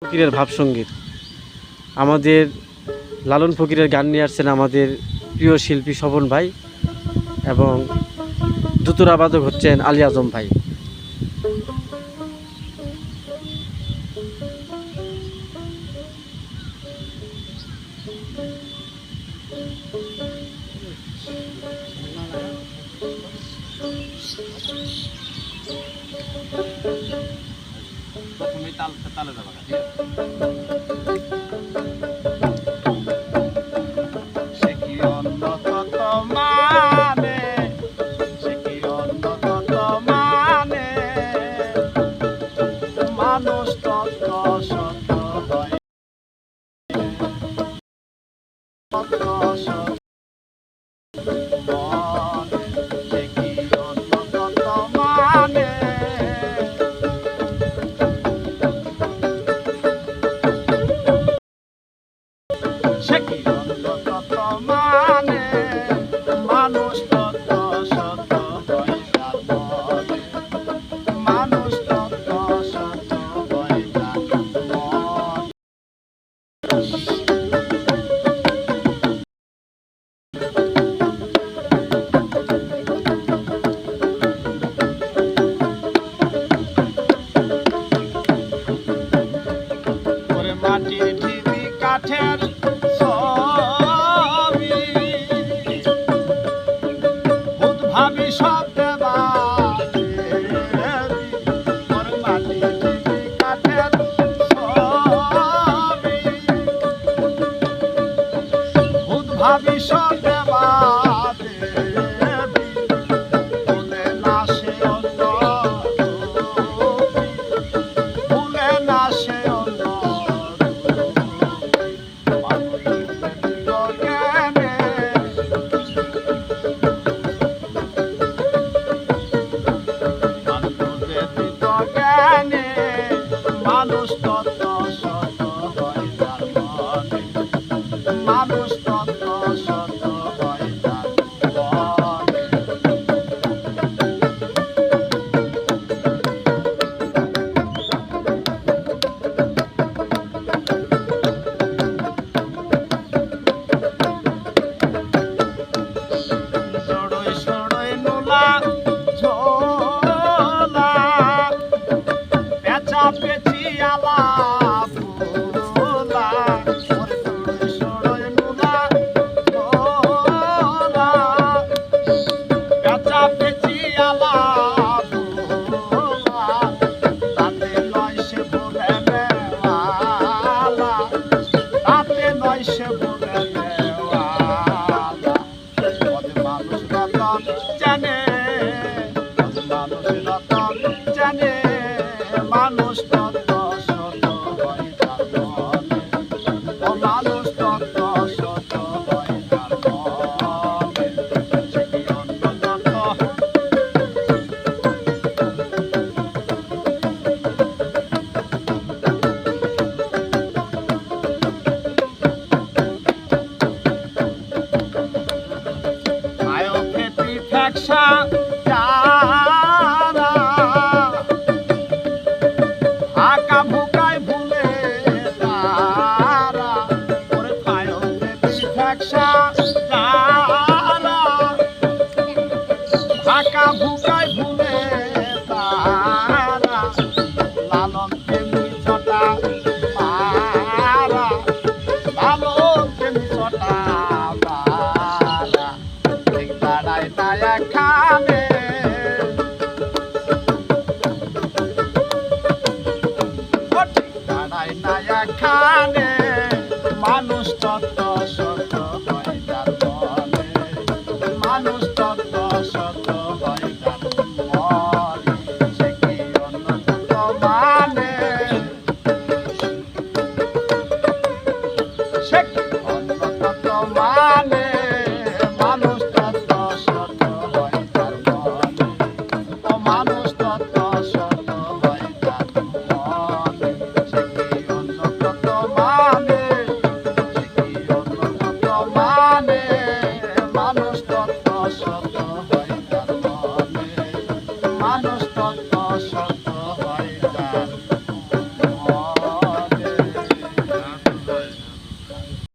ফকিরের ভাবসঙ্গীত আমাদের লালন ফকিরের গান নিয়ে আসছেন আমাদের প্রিয় শিল্পী স্বপন ভাই এবং দুতুরাবাদক হচ্ছেন আলী আজম ভাই। প্রথমে তালে যাবা সে কি অন্য কত মানে, সে কি অন্য কত মানে, মানুষ তত সত্য হয় তত সত্য মনে, সে কি অন্য কত মানে, সে কি অন্য কত মানে, মানুষ তত সত্য হয় তার মনে, মানুষ তত সত্য হয় তার মনে। ওরে মাটির ঢিবি কাঠের ছবি, ভূত ভাবি সব দেবাদেবী। ওরে মাটির ঢিবি কাঠের ছবি, ভূত ভাবি সব দেবাদেবী। ভুলে না সে অন্য রূপী, ভুলে না সে অন্য মানুষ তত সত হয় তার মনে, মানুষ তত সত হয় তার মনে। সড়ই সড়ই নোলা ঝোলা, পেঁচা পেঁচি আলা ভোলা। ওরে সড়ই সড়ই নোলা ঝোলা, পেঁচা পেঁচি আলা ভোলা। তাতে নয় সে বলে নেওয়ালা, তাতে নয় সে বলে নেওয়ালা। ওরে মানুষ রতন জানে, ওরে মানুষ রতন জানে, মানুষ তত সত হয় তার মনে, ও মানুষ তত সত হয় তার মনে। সে কি অন্য কত, আয়ো খেতি ফ্যাকসা যারা, আঁকা ভুকায় ভুলে তারা। ওরে খায়ো খেতি ফ্যাকসা যারা, আঁকা ভুকায় ভুলে তারা। লালন তেমনি ছটা মারা, লালন তেমনি ছটা মারা। ঠিক দাঁড়ায় না এখানে, ঠিক দাঁড়ায় না এখানে, মানুষ তত সত